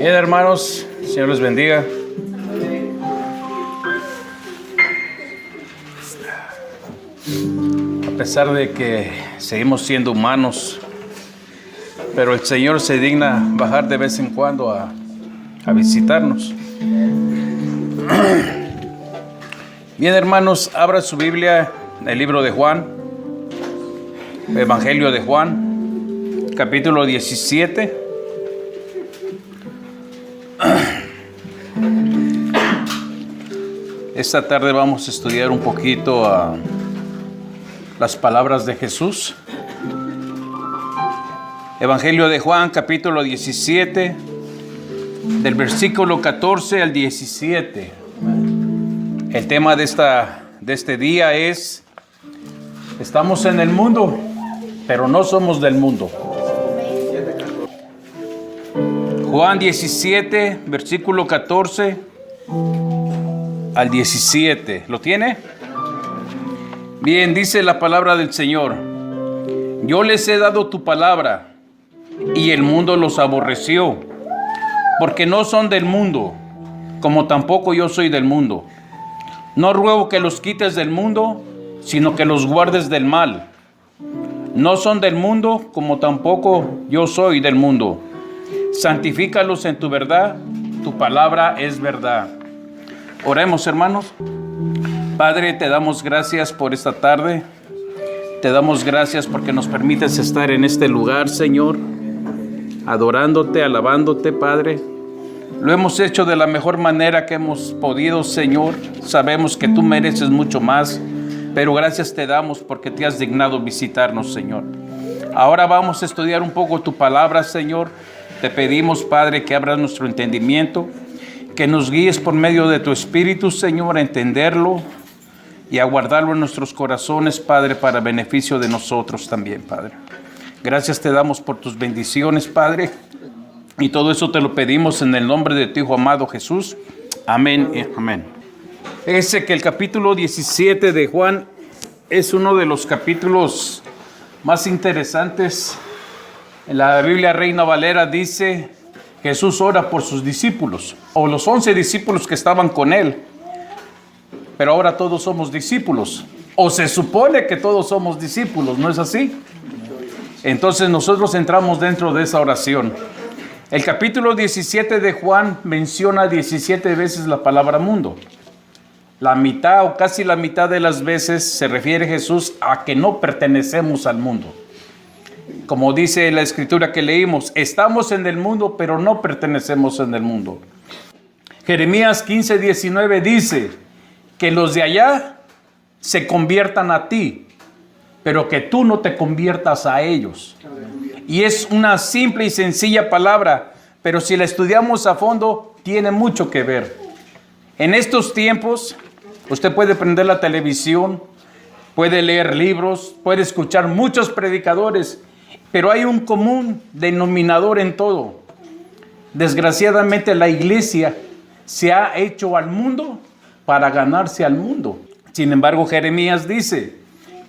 Bien, hermanos, Señor les bendiga. A pesar de que seguimos siendo humanos, pero el Señor se digna bajar de vez en cuando a visitarnos. Bien, hermanos, abra su Biblia en el libro de Juan, Evangelio de Juan, capítulo 17. Esta tarde vamos a estudiar un poquito las palabras de Jesús. Evangelio de Juan, capítulo 17, del versículo 14 al 17. El tema de este día es: estamos en el mundo, pero no somos del mundo. Juan 17, versículo 14 al 17. ¿Lo tiene? Bien, dice la palabra del Señor: yo les he dado tu palabra, y el mundo los aborreció, porque no son del mundo, como tampoco yo soy del mundo. No ruego que los quites del mundo, sino que los guardes del mal. No son del mundo, como tampoco yo soy del mundo. Santifícalos en tu verdad, tu palabra es verdad. Oremos, hermanos. Padre, te damos gracias por esta tarde. Te damos gracias porque nos permites estar en este lugar, Señor, adorándote, alabándote, Padre. Lo hemos hecho de la mejor manera que hemos podido, Señor. Sabemos que tú mereces mucho más, pero gracias te damos porque te has dignado visitarnos, Señor. Ahora vamos a estudiar un poco tu palabra, Señor. Te pedimos, Padre, que abras nuestro entendimiento, que nos guíes por medio de tu Espíritu, Señor, a entenderlo y a guardarlo en nuestros corazones, Padre, para beneficio de nosotros también, Padre. Gracias te damos por tus bendiciones, Padre, y todo eso te lo pedimos en el nombre de tu Hijo amado Jesús. Amén y amén. Fíjense que el capítulo 17 de Juan es uno de los capítulos más interesantes. En la Biblia Reina Valera dice: Jesús ora por sus discípulos, o los 11 discípulos que estaban con él. Pero ahora todos somos discípulos, o se supone que todos somos discípulos, ¿no es así? Entonces nosotros entramos dentro de esa oración. El capítulo 17 de Juan menciona 17 veces la palabra mundo. La mitad o casi la mitad de las veces se refiere Jesús a que no pertenecemos al mundo. Como dice la escritura que leímos, estamos en el mundo, pero no pertenecemos en el mundo. Jeremías 15:19 dice que los de allá se conviertan a ti, pero que tú no te conviertas a ellos. Y es una simple y sencilla palabra, pero si la estudiamos a fondo, tiene mucho que ver. En estos tiempos, usted puede prender la televisión, puede leer libros, puede escuchar muchos predicadores, pero hay un común denominador en todo. Desgraciadamente la iglesia se ha hecho al mundo para ganarse al mundo. Sin embargo, Jeremías dice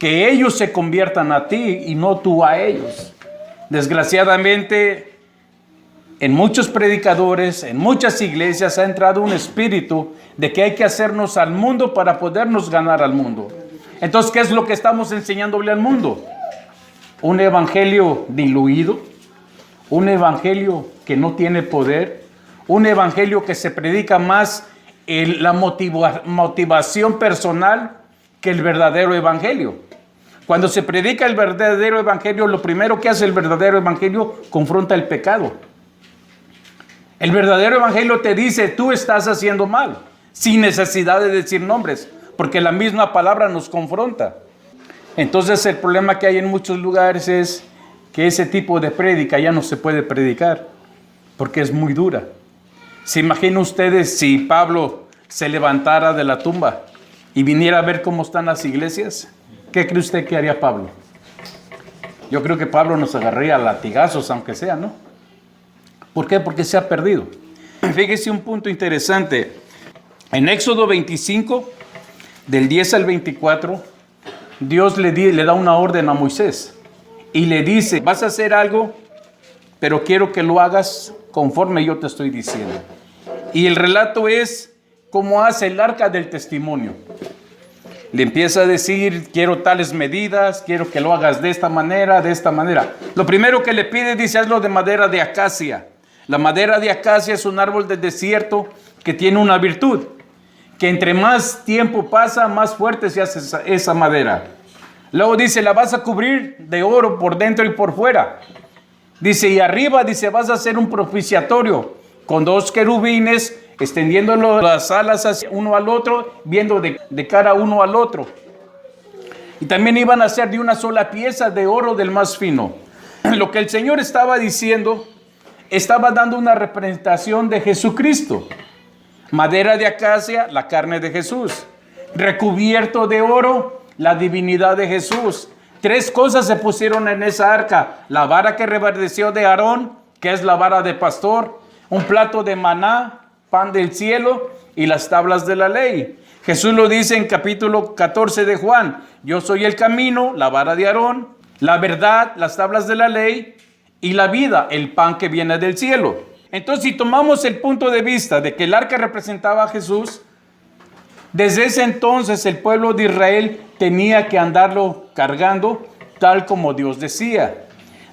que ellos se conviertan a ti y no tú a ellos. Desgraciadamente, en muchos predicadores, en muchas iglesias ha entrado un espíritu de que hay que hacernos al mundo para podernos ganar al mundo. Entonces, ¿qué es lo que estamos enseñándole al mundo? Un evangelio diluido, un evangelio que no tiene poder, un evangelio que se predica más en la motivación personal que el verdadero evangelio. Cuando se predica el verdadero evangelio, lo primero que hace el verdadero evangelio, confronta el pecado. El verdadero evangelio te dice: tú estás haciendo mal, sin necesidad de decir nombres, porque la misma palabra nos confronta. Entonces el problema que hay en muchos lugares es que ese tipo de prédica ya no se puede predicar, porque es muy dura. ¿Se imaginan ustedes si Pablo se levantara de la tumba y viniera a ver cómo están las iglesias? ¿Qué cree usted que haría Pablo? Yo creo que Pablo nos agarraría a latigazos, aunque sea, ¿no? ¿Por qué? Porque se ha perdido. Fíjese un punto interesante. En Éxodo 25, del 10 al 24, Dios le da una orden a Moisés y le dice: vas a hacer algo, pero quiero que lo hagas conforme yo te estoy diciendo. Y el relato es cómo hace el arca del testimonio. Le empieza a decir, quiero tales medidas, quiero que lo hagas de esta manera, de esta manera. Lo primero que le pide, dice, hazlo de madera de acacia. La madera de acacia es un árbol del desierto que tiene una virtud, que entre más tiempo pasa, más fuerte se hace esa madera. Luego dice, la vas a cubrir de oro por dentro y por fuera. Dice, y arriba, dice, vas a hacer un propiciatorio con 2 querubines, extendiendo las alas hacia uno al otro, viendo de cara uno al otro. Y también iban a hacer de una sola pieza de oro del más fino. Lo que el Señor estaba diciendo, estaba dando una representación de Jesucristo. Madera de acacia, la carne de Jesús. Recubierto de oro, la divinidad de Jesús. 3 cosas se pusieron en esa arca. La vara que reverdeció de Aarón, que es la vara de pastor. Un plato de maná, pan del cielo, y las tablas de la ley. Jesús lo dice en capítulo 14 de Juan. Yo soy el camino, la vara de Aarón, la verdad, las tablas de la ley, y la vida, el pan que viene del cielo. Entonces, si tomamos el punto de vista de que el arca representaba a Jesús, desde ese entonces el pueblo de Israel tenía que andarlo cargando tal como Dios decía.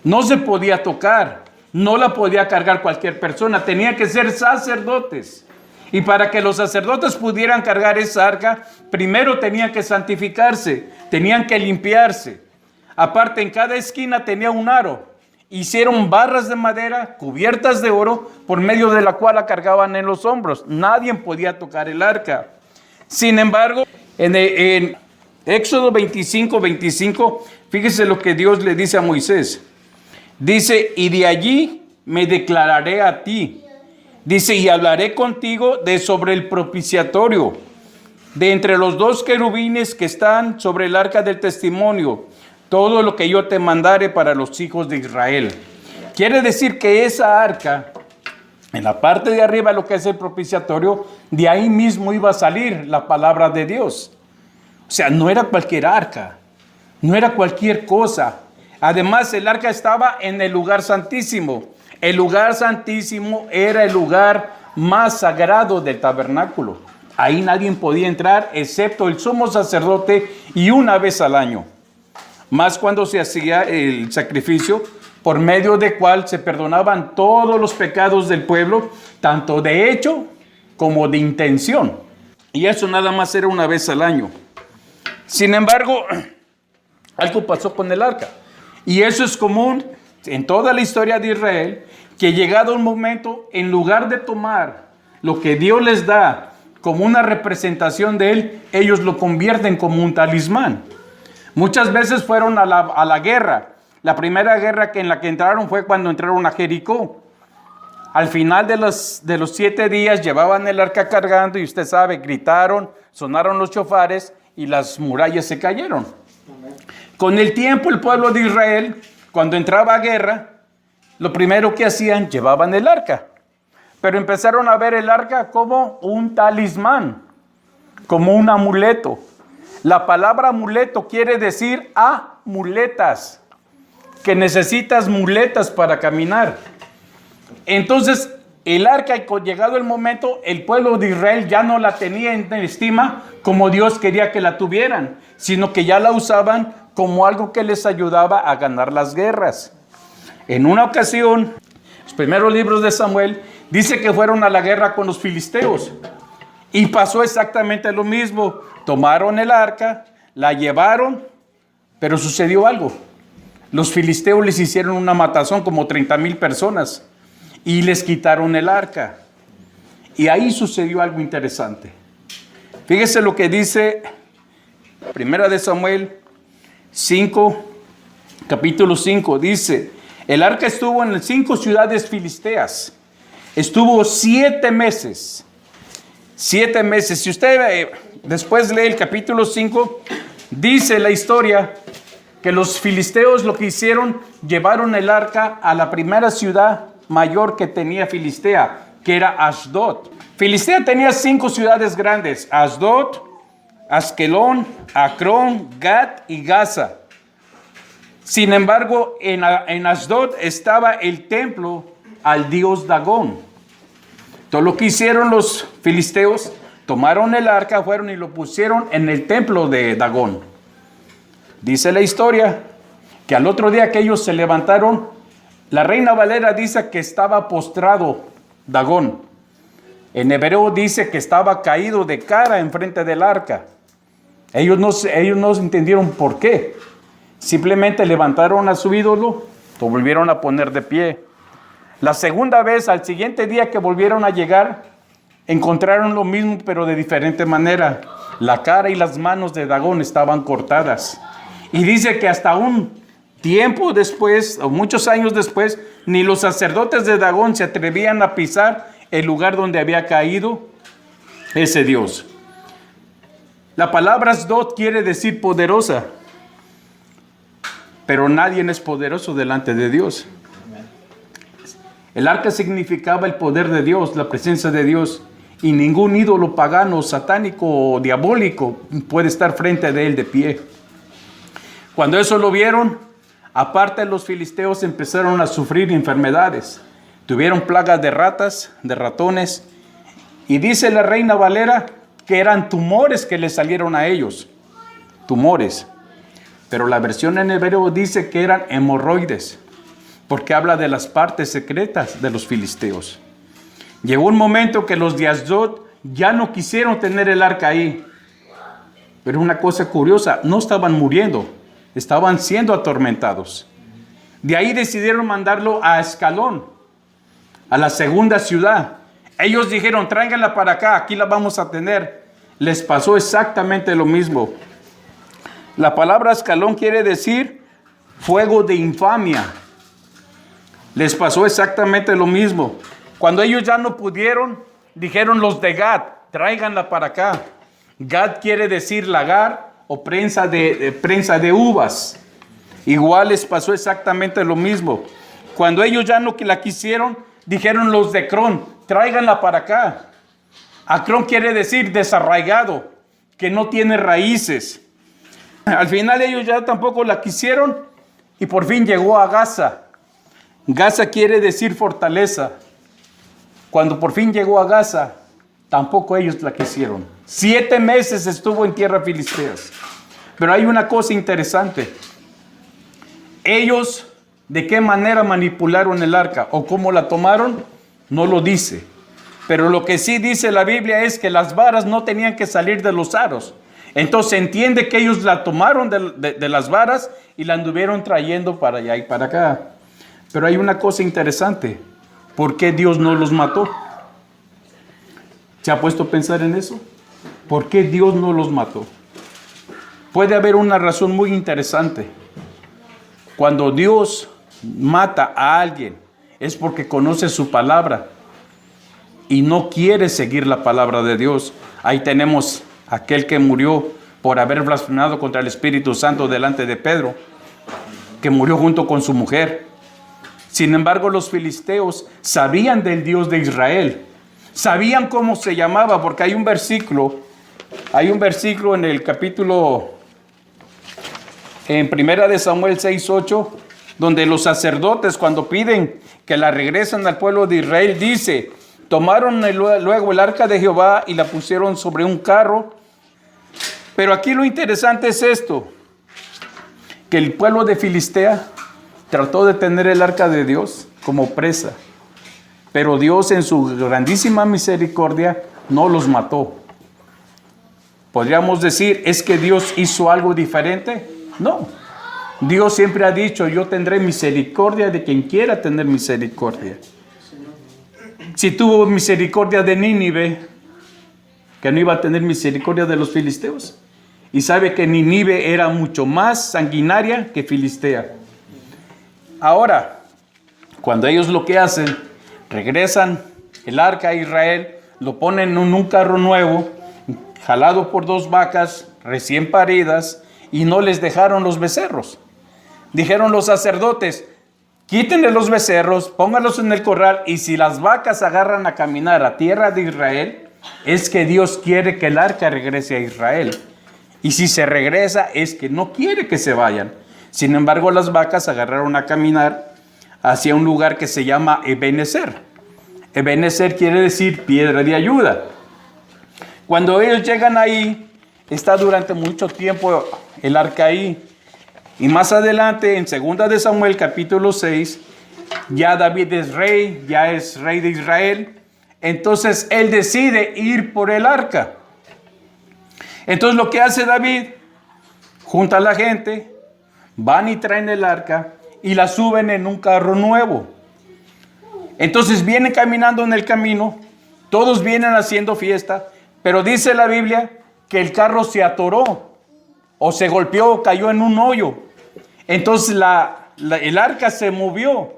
No se podía tocar. No la podía cargar cualquier persona, tenía que ser sacerdotes. Y para que los sacerdotes pudieran cargar esa arca, primero tenían que santificarse, tenían que limpiarse. Aparte, en cada esquina tenía un aro. Hicieron barras de madera cubiertas de oro, por medio de la cual la cargaban en los hombros. Nadie podía tocar el arca. Sin embargo, en Éxodo 25, fíjese lo que Dios le dice a Moisés. Dice, y de allí me declararé a ti. Dice, y hablaré contigo de sobre el propiciatorio, de entre los 2 querubines que están sobre el arca del testimonio, todo lo que yo te mandare para los hijos de Israel. Quiere decir que esa arca, en la parte de arriba, lo que es el propiciatorio, de ahí mismo iba a salir la palabra de Dios. O sea, no era cualquier arca, no era cualquier cosa. Además, el arca estaba en el lugar santísimo. El lugar santísimo era el lugar más sagrado del tabernáculo. Ahí nadie podía entrar excepto el sumo sacerdote y una vez al año. Más cuando se hacía el sacrificio por medio del cual se perdonaban todos los pecados del pueblo, tanto de hecho como de intención. Y eso nada más era una vez al año. Sin embargo, algo pasó con el arca. Y eso es común en toda la historia de Israel, que llegado un momento, en lugar de tomar lo que Dios les da como una representación de Él, ellos lo convierten como un talismán. Muchas veces fueron a la guerra. La primera guerra en la que entraron fue cuando entraron a Jericó. Al final de los 7 días llevaban el arca cargando y usted sabe, gritaron, sonaron los chofares y las murallas se cayeron. Con el tiempo el pueblo de Israel, cuando entraba a guerra, lo primero que hacían, llevaban el arca. Pero empezaron a ver el arca como un talismán, como un amuleto. La palabra amuleto quiere decir muletas, que necesitas muletas para caminar. Entonces, el arca, llegado el momento, el pueblo de Israel ya no la tenía en estima como Dios quería que la tuvieran, sino que ya la usaban como algo que les ayudaba a ganar las guerras. En una ocasión, los primeros libros de Samuel, dice que fueron a la guerra con los filisteos. Y pasó exactamente lo mismo. Tomaron el arca, la llevaron, pero sucedió algo. Los filisteos les hicieron una matazón, como 30,000 personas, y les quitaron el arca. Y ahí sucedió algo interesante. Fíjese lo que dice Primera de Samuel 5, capítulo 5, dice, el arca estuvo en 5 ciudades filisteas. Estuvo 7 meses. 7 meses. Si usted después lee el capítulo 5, dice la historia que los filisteos lo que hicieron, llevaron el arca a la primera ciudad mayor que tenía Filistea, que era Ashdod. Filistea tenía 5 ciudades grandes: Ashdod, Askelón, Acrón, Gat y Gaza. Sin embargo, en Ashdod estaba el templo al dios Dagón. Todo lo que hicieron los filisteos, tomaron el arca, fueron y lo pusieron en el templo de Dagón. Dice la historia que al otro día que ellos se levantaron, la Reina Valera dice que estaba postrado Dagón. En hebreo dice que estaba caído de cara enfrente del arca. Ellos no entendieron por qué. Simplemente levantaron a su ídolo, lo volvieron a poner de pie. La segunda vez, al siguiente día que volvieron a llegar, encontraron lo mismo, pero de diferente manera. La cara y las manos de Dagón estaban cortadas. Y dice que hasta un tiempo después, o muchos años después, ni los sacerdotes de Dagón se atrevían a pisar el lugar donde había caído ese dios. La palabra Asdod quiere decir poderosa, pero nadie es poderoso delante de Dios. El arca significaba el poder de Dios, la presencia de Dios, y ningún ídolo pagano, satánico o diabólico puede estar frente de él de pie. Cuando eso lo vieron, aparte los filisteos empezaron a sufrir enfermedades. Tuvieron plagas de ratas, de ratones, y dice la Reina Valera que eran tumores que les salieron a ellos. Tumores. Pero la versión en hebreo dice que eran hemorroides, porque habla de las partes secretas de los filisteos. Llegó un momento que los de Asdod ya no quisieron tener el arca ahí. Pero una cosa curiosa, no estaban muriendo, estaban siendo atormentados. De ahí decidieron mandarlo a Ascalón, a la segunda ciudad. Ellos dijeron, tráiganla para acá, aquí la vamos a tener. Les pasó exactamente lo mismo. La palabra Ascalón quiere decir fuego de infamia. Les pasó exactamente lo mismo. Cuando ellos ya no pudieron, dijeron los de Gad, tráiganla para acá. Gad quiere decir lagar o prensa de uvas. Igual les pasó exactamente lo mismo. Cuando ellos ya no la quisieron, dijeron los de Acrón, tráiganla para acá. Acrón quiere decir desarraigado, que no tiene raíces. Al final ellos ya tampoco la quisieron y por fin llegó a Gaza. Gaza quiere decir fortaleza. Cuando por fin llegó a Gaza, tampoco ellos la quisieron. 7 meses estuvo en tierra filisteas. Pero hay una cosa interesante. Ellos, ¿de qué manera manipularon el arca o cómo la tomaron? No lo dice. Pero lo que sí dice la Biblia es que las varas no tenían que salir de los aros. Entonces se entiende que ellos la tomaron de las varas y la anduvieron trayendo para allá y para acá. Pero hay una cosa interesante. ¿Por qué Dios no los mató? ¿Se ha puesto a pensar en eso? ¿Por qué Dios no los mató? Puede haber una razón muy interesante. Cuando Dios mata a alguien es porque conoce su palabra y no quiere seguir la palabra de Dios. Ahí tenemos aquel que murió por haber blasfemado contra el Espíritu Santo delante de Pedro, que murió junto con su mujer. Sin embargo, los filisteos sabían del Dios de Israel, sabían cómo se llamaba, porque hay un versículo en el capítulo, en Primera de Samuel 6:8, donde los sacerdotes, cuando piden que la regresen al pueblo de Israel, dice: tomaron luego el arca de Jehová y la pusieron sobre un carro. Pero aquí lo interesante es esto, que el pueblo de Filistea trató de tener el arca de Dios como presa, pero Dios en su grandísima misericordia no los mató. ¿Podríamos decir, es que Dios hizo algo diferente? No. Dios siempre ha dicho, yo tendré misericordia de quien quiera tener misericordia. Si tuvo misericordia de Nínive, que no iba a tener misericordia de los filisteos. Y sabe que Nínive era mucho más sanguinaria que Filistea. Ahora, cuando ellos lo que hacen, regresan el arca a Israel, lo ponen en un carro nuevo, jalado por 2 vacas recién paridas, y no les dejaron los becerros. Dijeron los sacerdotes, quítenle los becerros, pónganlos en el corral, y si las vacas agarran a caminar a tierra de Israel, es que Dios quiere que el arca regrese a Israel. Y si se regresa, es que no quiere que se vayan. Sin embargo, las vacas agarraron a caminar hacia un lugar que se llama Ebenezer. Ebenezer quiere decir piedra de ayuda. Cuando ellos llegan ahí, está durante mucho tiempo el arca ahí. Y más adelante, en 2 de Samuel, capítulo 6, ya David es rey, ya es rey de Israel. Entonces él decide ir por el arca. Entonces lo que hace David, junta a la gente, van y traen el arca y la suben en un carro nuevo. Entonces vienen caminando en el camino, todos vienen haciendo fiesta, pero dice la Biblia que el carro se atoró o se golpeó, cayó en un hoyo. Entonces el arca se movió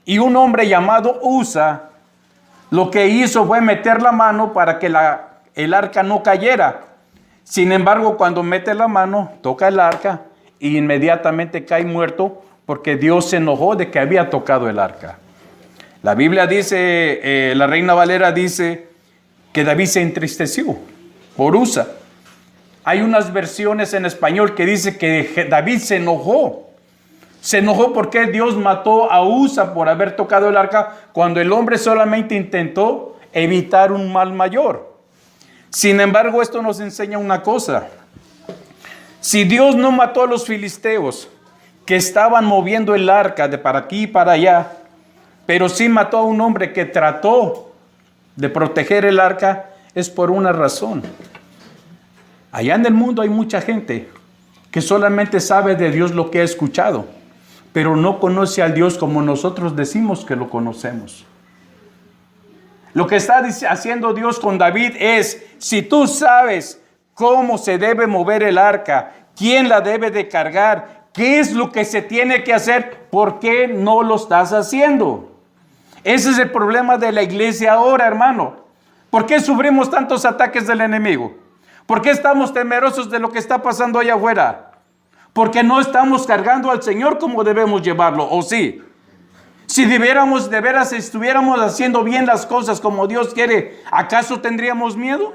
y un hombre llamado Usa lo que hizo fue meter la mano para que el arca no cayera. Sin embargo, cuando mete la mano, toca el arca y inmediatamente cae muerto porque Dios se enojó de que había tocado el arca. La Biblia dice, la Reina Valera dice que David se entristeció por Usa. Hay unas versiones en español que dice que David se enojó. Se enojó porque Dios mató a Usa por haber tocado el arca cuando el hombre solamente intentó evitar un mal mayor. Sin embargo, esto nos enseña una cosa. Si Dios no mató a los filisteos que estaban moviendo el arca de para aquí y para allá, pero sí mató a un hombre que trató de proteger el arca, es por una razón. Allá en el mundo hay mucha gente que solamente sabe de Dios lo que ha escuchado, pero no conoce al Dios como nosotros decimos que lo conocemos. Lo que está haciendo Dios con David es, si tú sabes cómo se debe mover el arca, quién la debe de cargar, qué es lo que se tiene que hacer, ¿por qué no lo estás haciendo? Ese es el problema de la iglesia ahora, hermano. ¿Por qué sufrimos tantos ataques del enemigo? ¿Por qué estamos temerosos de lo que está pasando allá afuera? Porque no estamos cargando al Señor como debemos llevarlo, ¿o sí? Si de veras estuviéramos haciendo bien las cosas como Dios quiere, ¿acaso tendríamos miedo?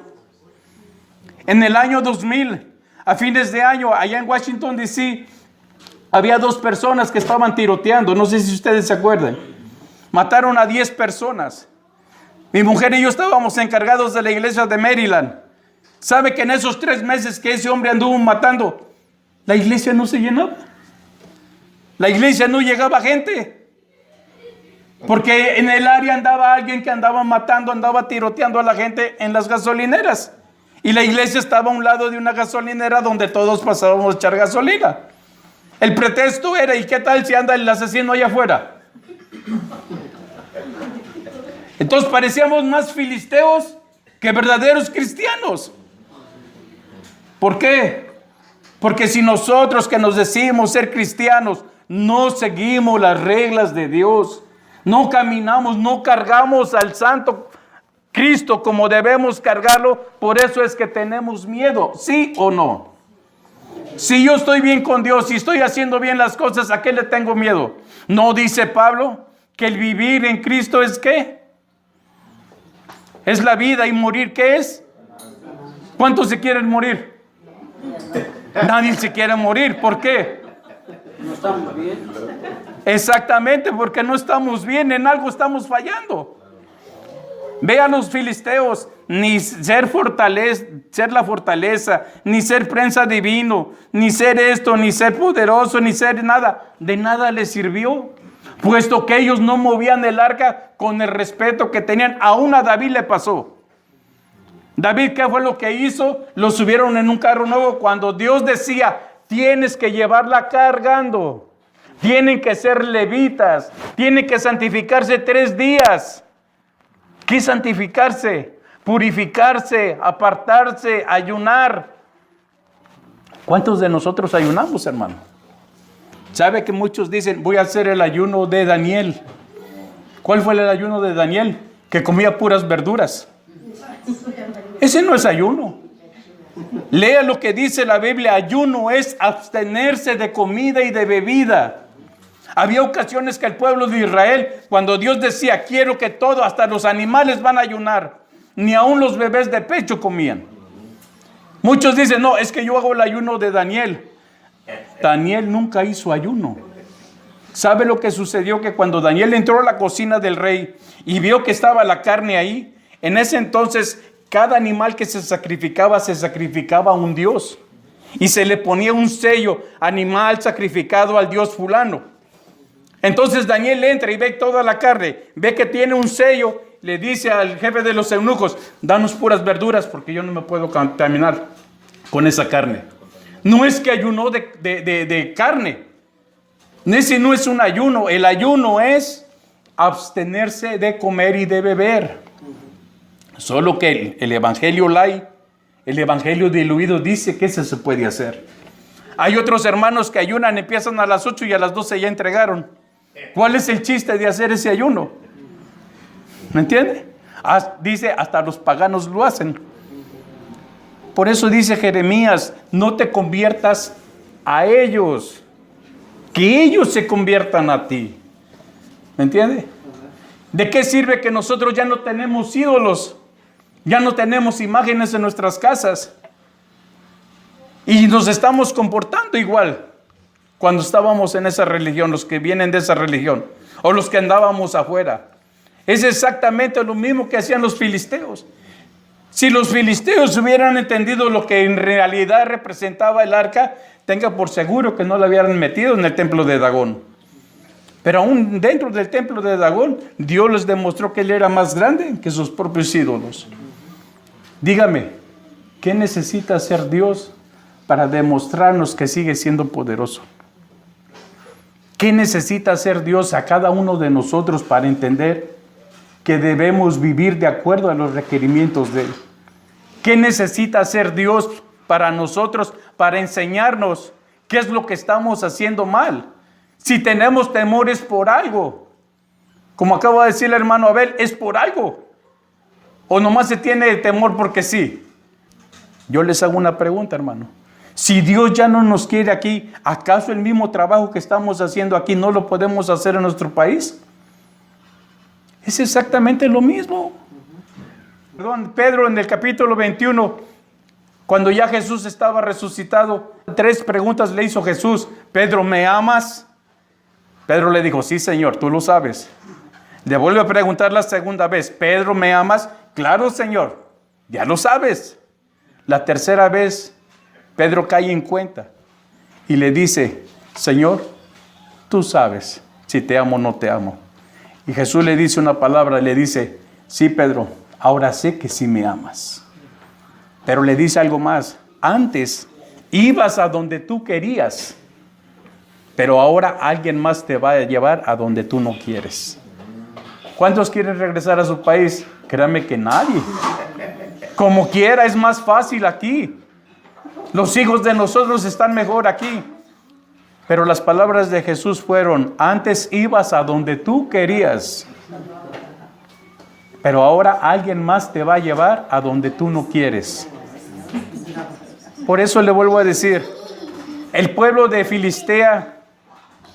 En el año 2000, a fines de año, allá en Washington, D.C., había 2 personas que estaban tiroteando, no sé si ustedes se acuerdan. Mataron a 10 personas. Mi mujer y yo estábamos encargados de la iglesia de Maryland. ¿Sabe que en esos 3 meses que ese hombre anduvo matando, la iglesia no se llenaba? La iglesia no llegaba gente. Porque en el área andaba alguien que andaba matando, andaba tiroteando a la gente en las gasolineras. Y la iglesia estaba a un lado de una gasolinera donde todos pasábamos a echar gasolina. El pretexto era, ¿y qué tal si anda el asesino allá afuera? Entonces parecíamos más filisteos que verdaderos cristianos. ¿Por qué? Porque si nosotros que nos decimos ser cristianos no seguimos las reglas de Dios, no caminamos, no cargamos al Santo Cristo como debemos cargarlo, por eso es que tenemos miedo, ¿sí o no? Si yo estoy bien con Dios y estoy haciendo bien las cosas, ¿a qué le tengo miedo? ¿No dice Pablo que el vivir en Cristo es qué? Es la vida, y morir ¿qué es? ¿Cuántos se quieren morir? Nadie se quiere morir, ¿por qué? No estamos bien. Exactamente, porque no estamos bien, en algo estamos fallando. Vean los filisteos, ni ser la fortaleza, ni ser prensa divino, ni ser esto, ni ser poderoso, ni ser nada. De nada les sirvió, puesto que ellos no movían el arca con el respeto que tenían. Aún a David le pasó. David, ¿qué fue lo que hizo? Lo subieron en un carro nuevo cuando Dios decía, tienes que llevarla cargando. Tienen que ser levitas, tienen que santificarse 3 días. ¿Qué santificarse? Purificarse, apartarse, ayunar. ¿Cuántos de nosotros ayunamos, hermano? ¿Sabe que muchos dicen, voy a hacer el ayuno de Daniel? ¿Cuál fue el ayuno de Daniel? Que comía puras verduras. Ese no es ayuno. Lea lo que dice la Biblia. Ayuno es abstenerse de comida y de bebida. Había ocasiones que el pueblo de Israel, cuando Dios decía, quiero que todo, hasta los animales van a ayunar, ni aun los bebés de pecho comían. Muchos dicen, no, es que yo hago el ayuno de Daniel. Daniel nunca hizo ayuno. ¿Sabe lo que sucedió? Que cuando Daniel entró a la cocina del rey y vio que estaba la carne ahí, en ese entonces cada animal que se sacrificaba a un dios. Y se le ponía un sello, animal sacrificado al dios fulano. Entonces Daniel entra y ve toda la carne, ve que tiene un sello, le dice al jefe de los eunucos, danos puras verduras porque yo no me puedo contaminar con esa carne. No es que ayunó de carne. Ese no es un ayuno. El ayuno es abstenerse de comer y de beber. Solo que el evangelio light, el evangelio diluido dice que eso se puede hacer. Hay otros hermanos que ayunan, empiezan a las 8 y a las 12 ya entregaron. ¿Cuál es el chiste de hacer ese ayuno? ¿Me entiende? Dice, hasta los paganos lo hacen. Por eso dice Jeremías, no te conviertas a ellos, que ellos se conviertan a ti. ¿Me entiende? ¿De qué sirve que nosotros ya no tenemos ídolos? Ya no tenemos imágenes en nuestras casas. Y nos estamos comportando igual cuando estábamos en esa religión, los que vienen de esa religión, o los que andábamos afuera. Es exactamente lo mismo que hacían los filisteos. Si los filisteos hubieran entendido lo que en realidad representaba el arca, tenga por seguro que no la hubieran metido en el templo de Dagón. Pero aún dentro del templo de Dagón, Dios les demostró que Él era más grande que sus propios ídolos. Dígame, ¿qué necesita hacer Dios para demostrarnos que sigue siendo poderoso? ¿Qué necesita hacer Dios a cada uno de nosotros para entender que debemos vivir de acuerdo a los requerimientos de Él? ¿Qué necesita hacer Dios para nosotros, para enseñarnos qué es lo que estamos haciendo mal? Si tenemos temores por algo, como acaba de decir el hermano Abel, es por algo. ¿O nomás se tiene temor porque sí? Yo les hago una pregunta, hermano. Si Dios ya no nos quiere aquí, ¿acaso el mismo trabajo que estamos haciendo aquí no lo podemos hacer en nuestro país? Es exactamente lo mismo. Pedro en el capítulo 21, cuando ya Jesús estaba resucitado, 3 preguntas le hizo Jesús. Pedro, ¿me amas? Pedro le dijo, sí, Señor, tú lo sabes. Le vuelve a preguntar la segunda vez, Pedro, ¿me amas? Claro, Señor, ya lo sabes. La tercera vez, Pedro cae en cuenta y le dice, Señor, tú sabes si te amo o no te amo. Y Jesús le dice una palabra, le dice, sí, Pedro, ahora sé que sí me amas. Pero le dice algo más, antes ibas a donde tú querías, pero ahora alguien más te va a llevar a donde tú no quieres. ¿Cuántos quieren regresar a su país? Créanme que nadie. Como quiera, es más fácil aquí. Los hijos de nosotros están mejor aquí. Pero las palabras de Jesús fueron, antes ibas a donde tú querías, pero ahora alguien más te va a llevar a donde tú no quieres. Por eso le vuelvo a decir, el pueblo de Filistea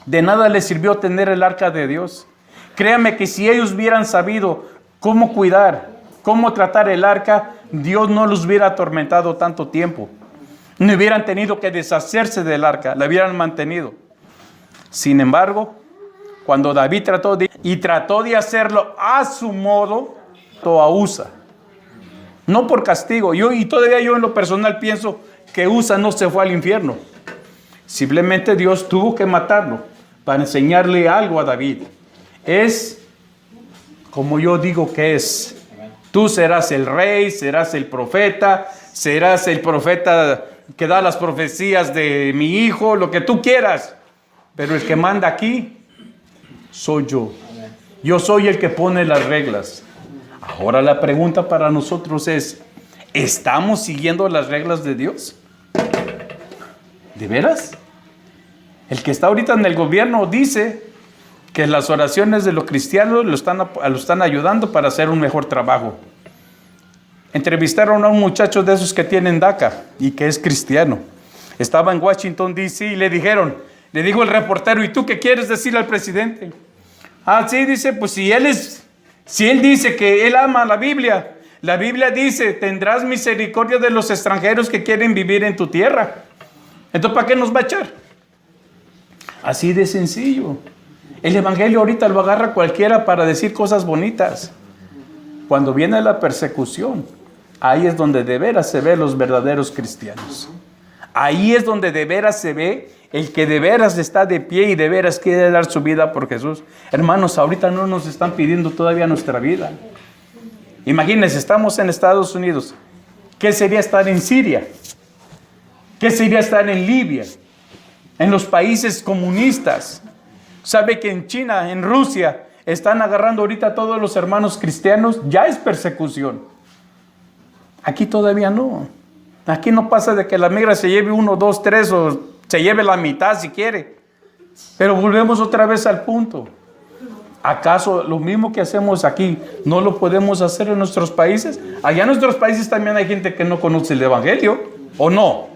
de nada les sirvió tener el arca de Dios. Créanme que si ellos hubieran sabido cómo cuidar, cómo tratar el arca, Dios no los hubiera atormentado tanto tiempo. No hubieran tenido que deshacerse del arca, la hubieran mantenido. Sin embargo, cuando David trató de hacerlo a su modo, a Usa. No por castigo. Todavía yo en lo personal pienso que Usa no se fue al infierno. Simplemente Dios tuvo que matarlo para enseñarle algo a David. Es como yo digo que es. Tú serás el rey, serás el profeta que da las profecías de mi hijo, lo que tú quieras. Pero el que manda aquí soy yo. Yo soy el que pone las reglas. Ahora la pregunta para nosotros es, ¿estamos siguiendo las reglas de Dios? ¿De veras? El que está ahorita en el gobierno dice que las oraciones de los cristianos lo están ayudando para hacer un mejor trabajo. Entrevistaron a un muchacho de esos que tienen DACA y que es cristiano. Estaba en Washington, D.C. y le dijo el reportero, ¿y tú qué quieres decirle al presidente? Sí, dice, pues si él dice que él ama la Biblia dice, tendrás misericordia de los extranjeros que quieren vivir en tu tierra. Entonces, ¿para qué nos va a echar? Así de sencillo. El evangelio ahorita lo agarra cualquiera para decir cosas bonitas. Cuando viene la persecución, ahí es donde de veras se ven los verdaderos cristianos. Ahí es donde de veras se ve el que de veras está de pie y de veras quiere dar su vida por Jesús. Hermanos, ahorita no nos están pidiendo todavía nuestra vida. Imagínense, estamos en Estados Unidos. ¿Qué sería estar en Siria? ¿Qué sería estar en Libia? En los países comunistas. ¿Sabe que en China, en Rusia, están agarrando ahorita a todos los hermanos cristianos? Ya es persecución. Aquí todavía no. Aquí no pasa de que la migra se lleve 1, 2, 3 o se lleve la mitad si quiere. Pero volvemos otra vez al punto. ¿Acaso lo mismo que hacemos aquí no lo podemos hacer en nuestros países? Allá en nuestros países también hay gente que no conoce el evangelio, ¿o no?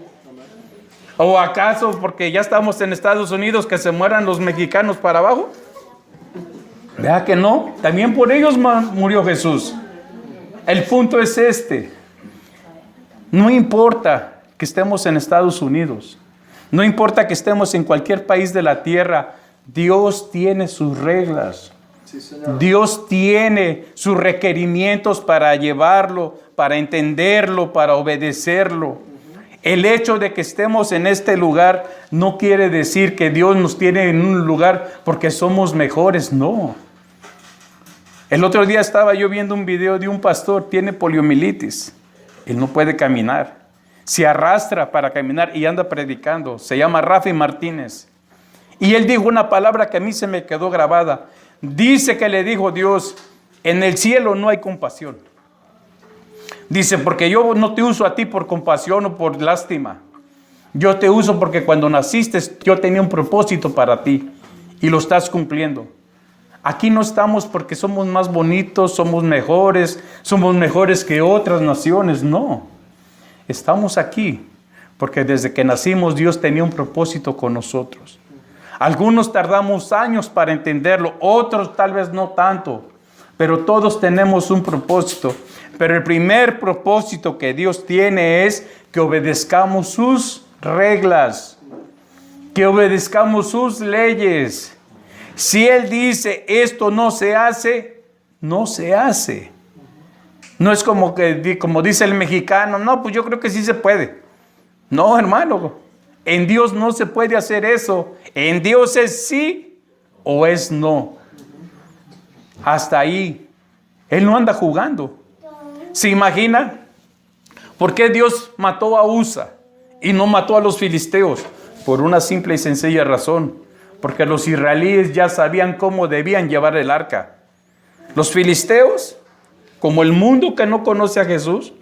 ¿O acaso porque ya estamos en Estados Unidos que se mueran los mexicanos para abajo? Vea que no, también por ellos murió Jesús. El punto es este. No importa que estemos en Estados Unidos, no importa que estemos en cualquier país de la tierra, Dios tiene sus reglas. Sí, Dios tiene sus requerimientos para llevarlo, para entenderlo, para obedecerlo. El hecho de que estemos en este lugar no quiere decir que Dios nos tiene en un lugar porque somos mejores, no. El otro día estaba yo viendo un video de un pastor, tiene poliomielitis. Él no puede caminar, se arrastra para caminar y anda predicando. Se llama Rafi Martínez. Y él dijo una palabra que a mí se me quedó grabada. Dice que le dijo Dios, en el cielo no hay compasión. Dice, porque yo no te uso a ti por compasión o por lástima. Yo te uso porque cuando naciste yo tenía un propósito para ti y lo estás cumpliendo. Aquí no estamos porque somos más bonitos, somos mejores que otras naciones, no. Estamos aquí porque desde que nacimos Dios tenía un propósito con nosotros. Algunos tardamos años para entenderlo, otros tal vez no tanto, pero todos tenemos un propósito. Pero el primer propósito que Dios tiene es que obedezcamos sus reglas, que obedezcamos sus leyes. Si Él dice esto no se hace, no se hace. No es como dice el mexicano, no, pues yo creo que sí se puede. No, hermano, en Dios no se puede hacer eso. En Dios es sí o es no. Hasta ahí. Él no anda jugando. ¿Se imagina? ¿Por qué Dios mató a Usa y no mató a los filisteos? Por una simple y sencilla razón. Porque los israelíes ya sabían cómo debían llevar el arca. Los filisteos, como el mundo que no conoce a Jesús,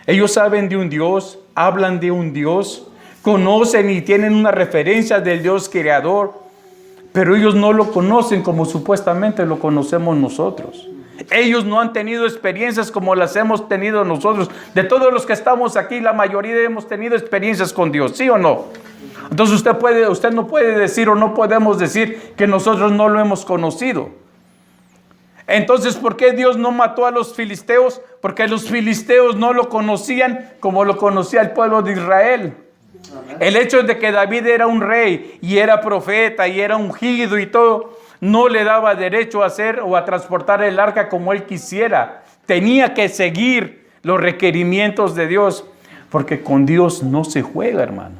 ellos saben de un Dios, hablan de un Dios, conocen y tienen una referencia del Dios creador, pero ellos no lo conocen como supuestamente lo conocemos nosotros. Ellos no han tenido experiencias como las hemos tenido nosotros. De todos los que estamos aquí, la mayoría hemos tenido experiencias con Dios, ¿sí o no? Entonces usted no puede decir o no podemos decir que nosotros no lo hemos conocido. Entonces, ¿por qué Dios no mató a los filisteos? Porque los filisteos no lo conocían como lo conocía el pueblo de Israel. El hecho de que David era un rey y era profeta y era ungido y todo, no le daba derecho a hacer o a transportar el arca como él quisiera. Tenía que seguir los requerimientos de Dios, porque con Dios no se juega, hermano.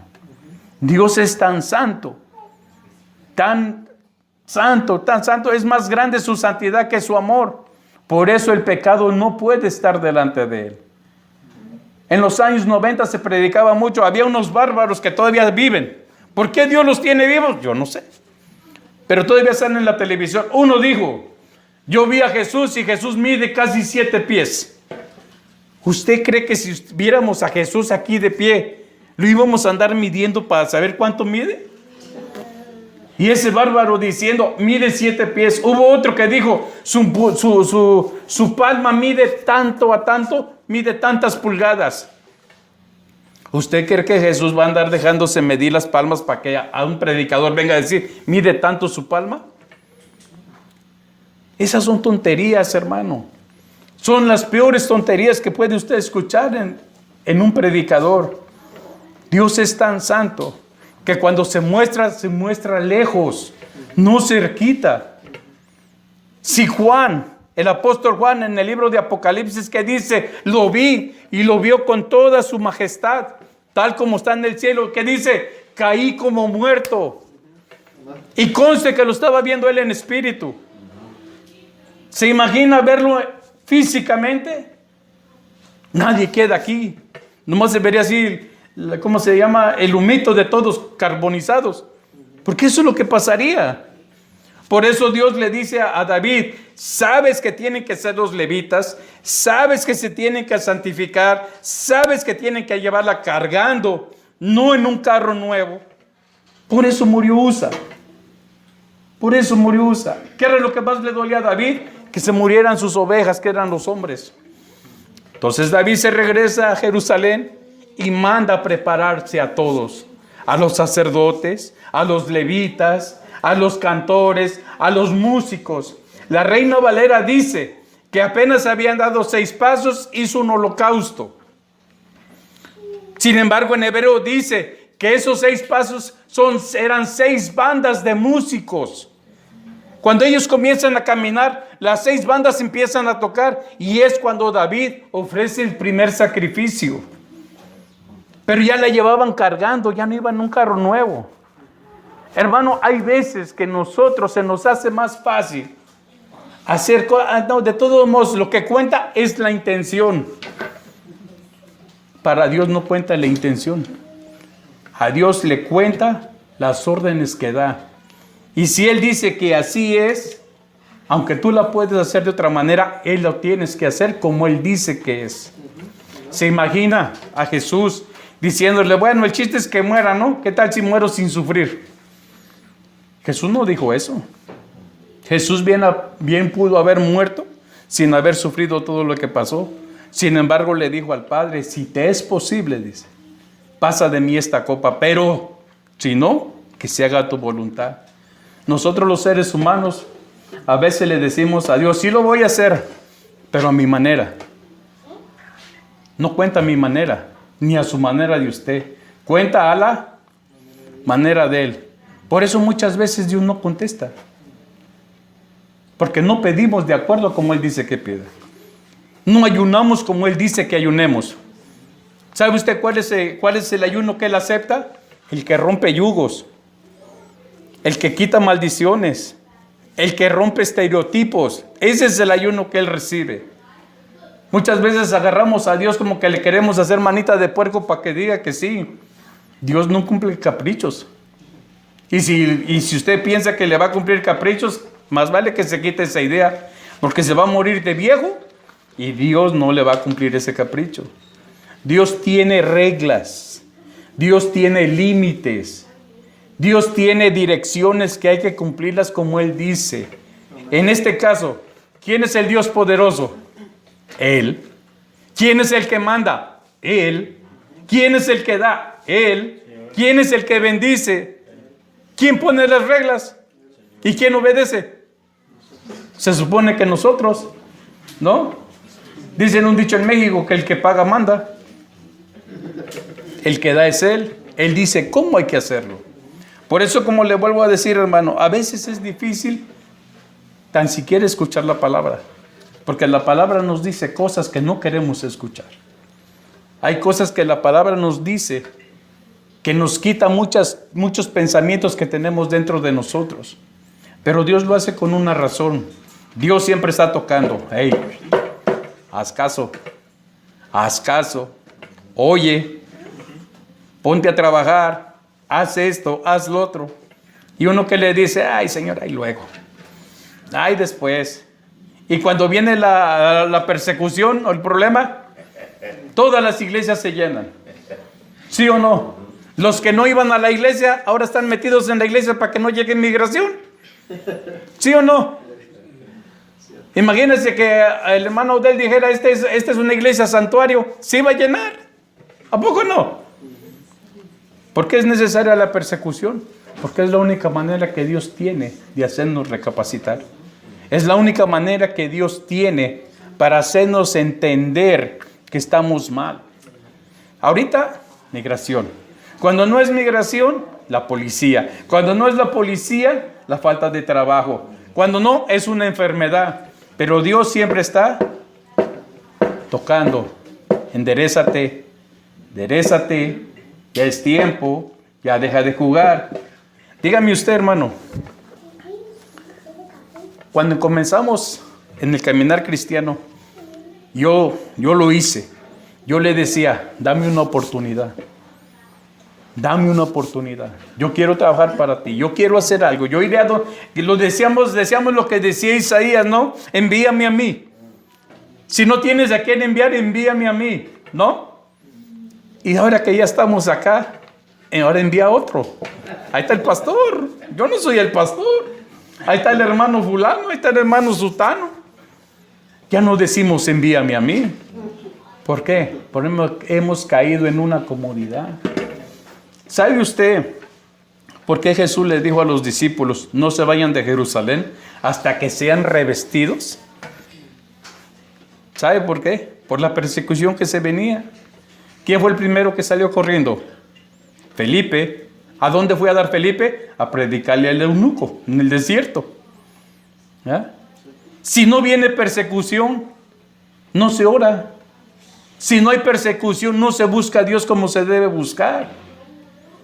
Dios es tan santo, tan santo, es más grande su santidad que su amor. Por eso el pecado no puede estar delante de él. En los años 90 se predicaba mucho, había unos bárbaros que todavía viven. ¿Por qué Dios los tiene vivos? Yo no sé. Pero todavía están en la televisión. Uno dijo, yo vi a Jesús y Jesús mide casi 7 pies. ¿Usted cree que si viéramos a Jesús aquí de pie, lo íbamos a andar midiendo para saber cuánto mide? Y ese bárbaro diciendo, mide 7 pies. Hubo otro que dijo, su palma mide tanto a tanto, mide tantas pulgadas. ¿Usted cree que Jesús va a andar dejándose medir las palmas para que a un predicador venga a decir, mide tanto su palma? Esas son tonterías, hermano. Son las peores tonterías que puede usted escuchar en un predicador. Dios es tan santo que cuando se muestra lejos. no se quita. Si Juan, el apóstol Juan en el libro de Apocalipsis que dice, lo vi y lo vio con toda su majestad, tal como está en el cielo, que dice, caí como muerto. Y conste que lo estaba viendo él en espíritu. ¿Se imagina verlo físicamente? Nadie queda aquí. Nomás se vería así, ¿cómo se llama? El humito de todos carbonizados. Porque eso es lo que pasaría. Por eso Dios le dice a David, sabes que tienen que ser los levitas, sabes que se tienen que santificar, sabes que tienen que llevarla cargando, no en un carro nuevo. Por eso murió Usa. Por eso murió Usa. ¿Qué era lo que más le dolía a David? Que se murieran sus ovejas, que eran los hombres. Entonces David se regresa a Jerusalén y manda a prepararse a todos. A los sacerdotes, a los levitas, a los cantores, a los músicos. La Reina Valera dice que apenas habían dado 6 pasos, hizo un holocausto. Sin embargo, en hebreo dice que esos 6 pasos eran 6 bandas de músicos. Cuando ellos comienzan a caminar, las 6 bandas empiezan a tocar y es cuando David ofrece el primer sacrificio. Pero ya la llevaban cargando, ya no iban en un carro nuevo. Hermano, hay veces que nosotros se nos hace más fácil hacer cosas. No, de todos modos, lo que cuenta es la intención. Para Dios no cuenta la intención. A Dios le cuenta las órdenes que da. Y si Él dice que así es, aunque tú la puedes hacer de otra manera, Él lo tienes que hacer como Él dice que es. Se imagina a Jesús diciéndole, bueno, el chiste es que muera, ¿no? ¿Qué tal si muero sin sufrir? Jesús no dijo eso. Jesús bien pudo haber muerto sin haber sufrido todo lo que pasó. Sin embargo, le dijo al Padre, si te es posible, dice, pasa de mí esta copa, pero si no, que se haga tu voluntad. Nosotros los seres humanos a veces le decimos a Dios, sí lo voy a hacer, pero a mi manera. No cuenta a mi manera, ni a su manera de usted. Cuenta a la manera de Él. Por eso muchas veces Dios no contesta. Porque no pedimos de acuerdo a como Él dice que pida. No ayunamos como Él dice que ayunemos. ¿Sabe usted cuál es el ayuno que Él acepta? El que rompe yugos. El que quita maldiciones. El que rompe estereotipos. Ese es el ayuno que Él recibe. Muchas veces agarramos a Dios como que le queremos hacer manita de puerco para que diga que sí. Dios no cumple caprichos. Y si usted piensa que le va a cumplir caprichos, más vale que se quite esa idea, porque se va a morir de viejo y Dios no le va a cumplir ese capricho. Dios tiene reglas, Dios tiene límites, Dios tiene direcciones que hay que cumplirlas como Él dice. En este caso, ¿quién es el Dios poderoso? Él. ¿Quién es el que manda? Él. ¿Quién es el que da? Él. ¿Quién es el que bendice? ¿Quién pone las reglas? ¿Y quién obedece? Se supone que nosotros, ¿no? Dicen un dicho en México que el que paga manda. El que da es Él. Él dice cómo hay que hacerlo. Por eso, como le vuelvo a decir, hermano, a veces es difícil tan siquiera escuchar la palabra. Porque la palabra nos dice cosas que no queremos escuchar. Hay cosas que la palabra nos dice que nos quita muchos pensamientos que tenemos dentro de nosotros. Pero Dios lo hace con una razón. Dios siempre está tocando. Hey, haz caso. Haz caso. Oye, ponte a trabajar. Haz esto, haz lo otro. Y uno que le dice, ay, Señor, ay, luego. Ay, después. Y cuando viene la persecución o el problema, todas las iglesias se llenan. ¿Sí o no? Los que no iban a la iglesia ahora están metidos en la iglesia para que no llegue inmigración. ¿Sí o no? Imagínense que el hermano Odell dijera, esta es una iglesia santuario. ¿Se iba a llenar? ¿A poco no? ¿Por qué es necesaria la persecución? Porque es la única manera que Dios tiene de hacernos recapacitar. Es la única manera que Dios tiene para hacernos entender que estamos mal. Ahorita, migración. Cuando no es migración, la policía. Cuando no es la policía la falta de trabajo. Cuando no, es una enfermedad. Pero Dios siempre está tocando. Enderézate, enderézate, ya es tiempo, ya deja de jugar. Dígame usted, hermano, cuando comenzamos en el caminar cristiano, yo lo hice. Yo le decía, dame una oportunidad. Dame una oportunidad. Yo quiero trabajar para ti. Yo quiero hacer algo. Yo iré a donde... Decíamos lo que decía Isaías, ¿no? Envíame a mí. Si no tienes a quién enviar, envíame a mí, ¿no? Y ahora que ya estamos acá, ahora envía a otro. Ahí está el pastor. Yo no soy el pastor. Ahí está el hermano fulano. Ahí está el hermano sutano. Ya no decimos envíame a mí. ¿Por qué? Porque hemos caído en una comodidad. ¿Sabe usted por qué Jesús le dijo a los discípulos, no se vayan de Jerusalén hasta que sean revestidos? ¿Sabe por qué? Por la persecución que se venía. ¿Quién fue el primero que salió corriendo? Felipe. ¿A dónde fue a dar Felipe? A predicarle al eunuco en el desierto. ¿Ya? Si no viene persecución, no se ora. Si no hay persecución, no se busca a Dios como se debe buscar.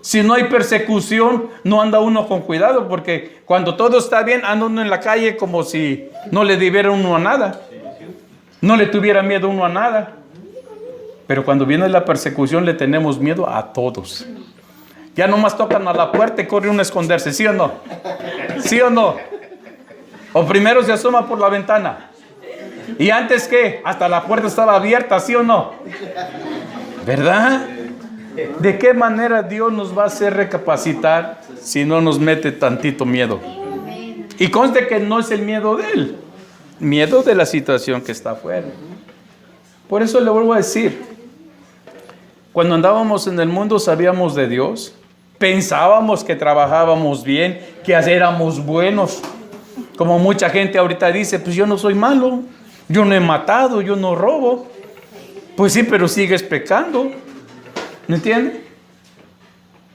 Si no hay persecución, no anda uno con cuidado, porque cuando todo está bien, anda uno en la calle como si no le debiera uno a nada. No le tuviera miedo uno a nada. Pero cuando viene la persecución, le tenemos miedo a todos. Ya nomás tocan a la puerta y corre uno a esconderse, ¿sí o no? ¿Sí o no? O primero se asoma por la ventana. ¿Y antes qué? Hasta la puerta estaba abierta, ¿sí o no? ¿Verdad? ¿De qué manera Dios nos va a hacer recapacitar si no nos mete tantito miedo? Y conste que no es el miedo de Él, miedo de la situación que está afuera. Por eso le vuelvo a decir, cuando andábamos en el mundo sabíamos de Dios, pensábamos que trabajábamos bien, que éramos buenos. Como mucha gente ahorita dice, pues yo no soy malo, yo no he matado, yo no robo. Pues sí, pero sigues pecando. ¿Me entiende?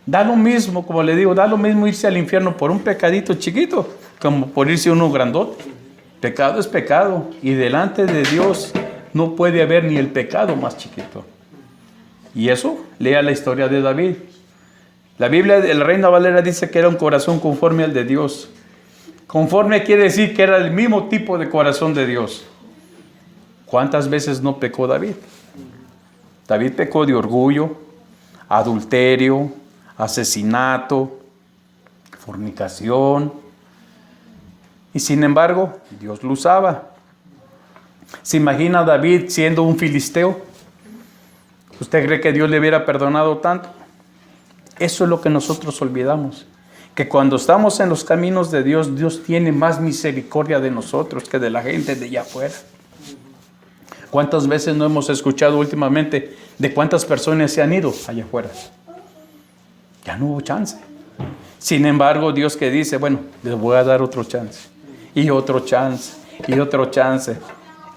Da lo mismo, como le digo, da lo mismo irse al infierno por un pecadito chiquito, como por irse uno grandote. Pecado es pecado, y delante de Dios no puede haber ni el pecado más chiquito. Y eso, lea la historia de David. La Biblia, el Reina Valera dice que era un corazón conforme al de Dios. Conforme quiere decir que era el mismo tipo de corazón de Dios. ¿Cuántas veces no pecó David? David pecó de orgullo, adulterio, asesinato, fornicación. Y sin embargo, Dios lo usaba. ¿Se imagina a David siendo un filisteo? ¿Usted cree que Dios le hubiera perdonado tanto? Eso es lo que nosotros olvidamos. Que cuando estamos en los caminos de Dios, Dios tiene más misericordia de nosotros que de la gente de allá afuera. ¿Cuántas veces no hemos escuchado últimamente de cuántas personas se han ido allá afuera? Ya no hubo chance. Sin embargo, Dios que dice, bueno, les voy a dar otro chance. Y otro chance. Y otro chance.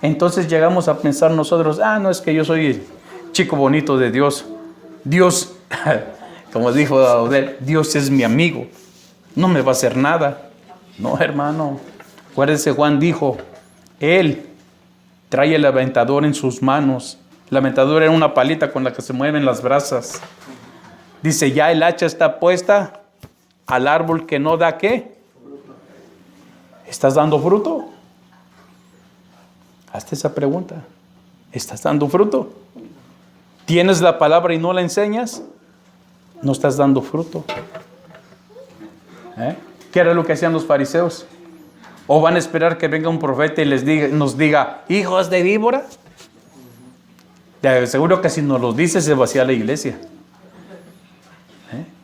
Entonces llegamos a pensar nosotros, no es que yo soy el chico bonito de Dios. Dios, como dijo Odel, Dios es mi amigo. No me va a hacer nada. No, hermano. Acuérdense, Juan dijo, Él trae el aventador en sus manos. El aventador era una palita con la que se mueven las brasas. Dice, ya el hacha está puesta al árbol que no da ¿qué? ¿Estás dando fruto? Hazte esa pregunta. ¿Estás dando fruto? ¿Tienes la palabra y no la enseñas? No estás dando fruto. ¿Qué era lo que hacían los fariseos? ¿O van a esperar que venga un profeta y nos diga, hijos de víbora? Seguro que si nos lo dice se vacía la iglesia.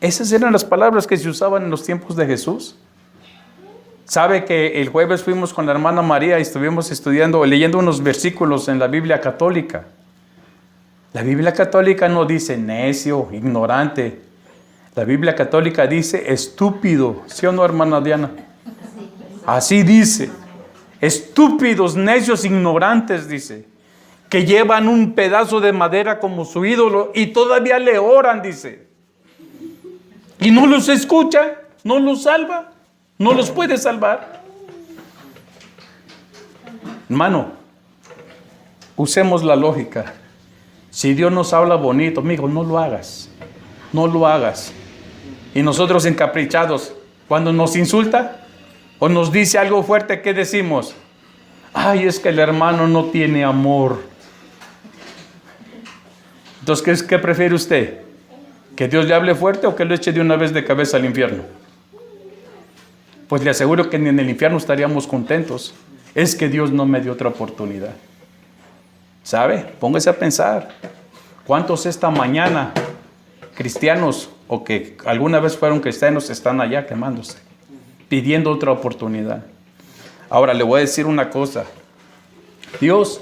Esas eran las palabras que se usaban en los tiempos de Jesús. Sabe que el jueves fuimos con la hermana María y estuvimos leyendo unos versículos en la Biblia católica. La Biblia católica no dice necio, ignorante. La Biblia católica dice estúpido. ¿Sí o no, hermana Diana? Así dice. Estúpidos, necios, ignorantes, dice. Que llevan un pedazo de madera como su ídolo y todavía le oran, dice. Y no los escucha, no los salva. No los puede salvar. Hermano, usemos la lógica. Si Dios nos habla bonito, amigo, no lo hagas. No lo hagas. Y nosotros encaprichados, cuando nos insulta o nos dice algo fuerte, ¿qué decimos? Ay, es que el hermano no tiene amor. Entonces, ¿qué prefiere usted? ¿Que Dios le hable fuerte o que lo eche de una vez de cabeza al infierno? Pues le aseguro que ni en el infierno estaríamos contentos. Es que Dios no me dio otra oportunidad. ¿Sabe? Póngase a pensar. ¿Cuántos esta mañana, cristianos o que alguna vez fueron cristianos, están allá quemándose, pidiendo otra oportunidad? Ahora le voy a decir una cosa. Dios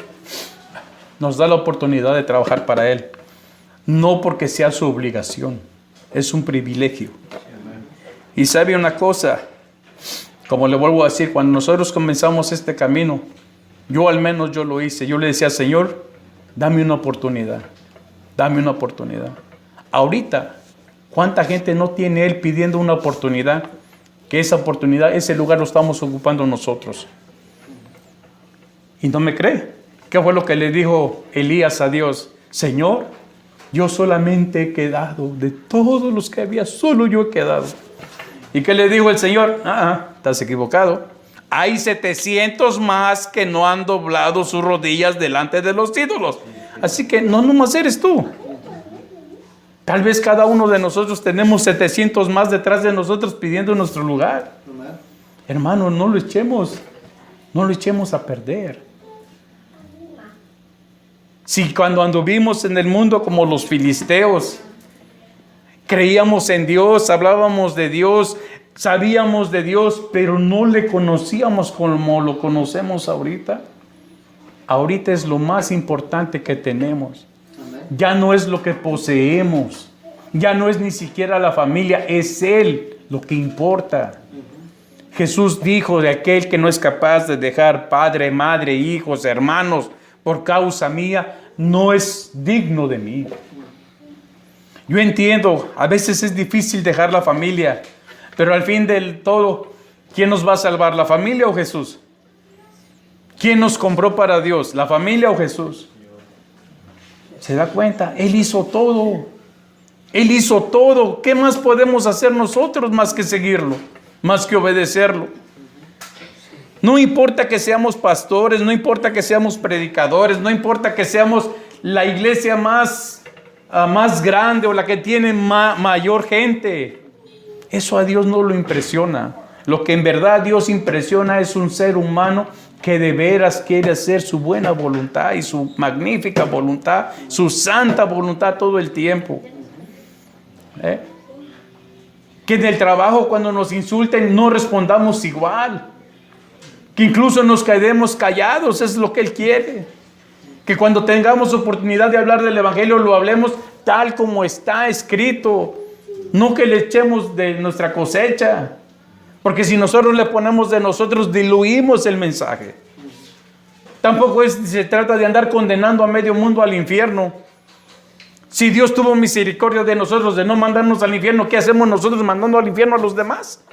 nos da la oportunidad de trabajar para Él. No porque sea su obligación. Es un privilegio. Y sabe una cosa, como le vuelvo a decir, cuando nosotros comenzamos este camino, yo al menos yo lo hice. Yo le decía, Señor, dame una oportunidad. Dame una oportunidad. Ahorita, ¿cuánta gente no tiene Él pidiendo una oportunidad? Que esa oportunidad, ese lugar lo estamos ocupando nosotros. Y no me cree. ¿Qué fue lo que le dijo Elías a Dios? Señor, yo solamente he quedado. De todos los que había, solo yo he quedado. ¿Y qué le dijo el Señor? Estás equivocado. Hay 700 más que no han doblado sus rodillas delante de los ídolos. Así que no nomás eres tú. Tal vez cada uno de nosotros tenemos 700 más detrás de nosotros pidiendo nuestro lugar. Hermano, no lo echemos a perder. Si cuando anduvimos en el mundo como los filisteos, creíamos en Dios, hablábamos de Dios, sabíamos de Dios, pero no le conocíamos como lo conocemos ahorita. Ahorita es lo más importante que tenemos. Ya no es lo que poseemos, ya no es ni siquiera la familia, es Él lo que importa. Jesús dijo, de aquel que no es capaz de dejar padre, madre, hijos, hermanos, por causa mía, no es digno de mí. Yo entiendo, a veces es difícil dejar la familia, pero al fin del todo, ¿quién nos va a salvar, la familia o Jesús? ¿Quién nos compró para Dios, la familia o Jesús? ¿Se da cuenta? Él hizo todo. Él hizo todo. ¿Qué más podemos hacer nosotros más que seguirlo? Más que obedecerlo. No importa que seamos pastores, no importa que seamos predicadores, no importa que seamos la iglesia más grande o la que tiene mayor gente. Eso a Dios no lo impresiona. Lo que en verdad a Dios impresiona es un ser humano que de veras quiere hacer su buena voluntad y su magnífica voluntad, su santa voluntad todo el tiempo. Que en el trabajo cuando nos insulten no respondamos igual. Que incluso nos quedemos callados, es lo que Él quiere. Que cuando tengamos oportunidad de hablar del Evangelio lo hablemos tal como está escrito. No que le echemos de nuestra cosecha. Porque si nosotros le ponemos de nosotros, diluimos el mensaje. Tampoco se trata de andar condenando a medio mundo al infierno. Si Dios tuvo misericordia de nosotros, de no mandarnos al infierno, ¿qué hacemos nosotros mandando al infierno a los demás?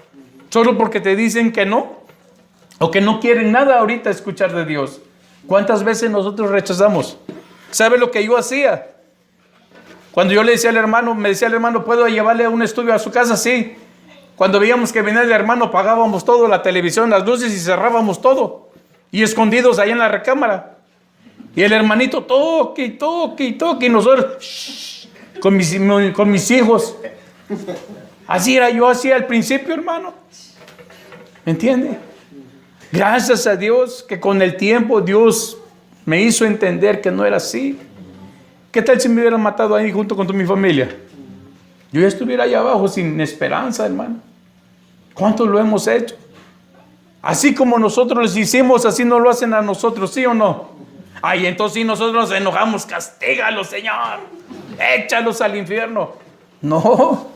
Solo porque te dicen que no, o que no quieren nada ahorita escuchar de Dios. ¿Cuántas veces nosotros rechazamos? ¿Sabe lo que yo hacía? Cuando yo le decía al hermano, me decía el hermano, ¿puedo llevarle un estudio a su casa? Sí. Cuando veíamos que venía el hermano, apagábamos todo, la televisión, las luces y cerrábamos todo. Y escondidos ahí en la recámara. Y el hermanito toque y toque y toque. Y nosotros, con mis hijos. Así era yo hacía al principio, hermano. ¿Me entiende? Gracias a Dios que con el tiempo Dios me hizo entender que no era así. ¿Qué tal si me hubieran matado ahí junto con mi familia? Yo ya estuviera allá abajo sin esperanza, hermano. ¿Cuántos lo hemos hecho? Así como nosotros les hicimos, así nos lo hacen a nosotros, ¿sí o no? Ay, entonces si nosotros nos enojamos, castígalos, Señor. Échalos al infierno. No.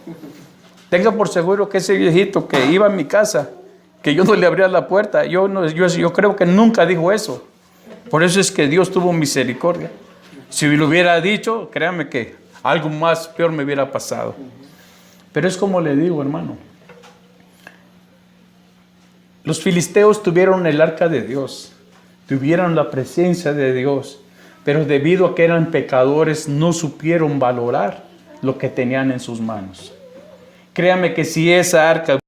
Tenga por seguro que ese viejito que iba a mi casa, que yo no le abría la puerta, yo creo que nunca dijo eso. Por eso es que Dios tuvo misericordia. Si lo hubiera dicho, créame que algo más peor me hubiera pasado. Pero es como le digo, hermano. Los filisteos tuvieron el arca de Dios, tuvieron la presencia de Dios, pero debido a que eran pecadores no supieron valorar lo que tenían en sus manos. Créame que si esa arca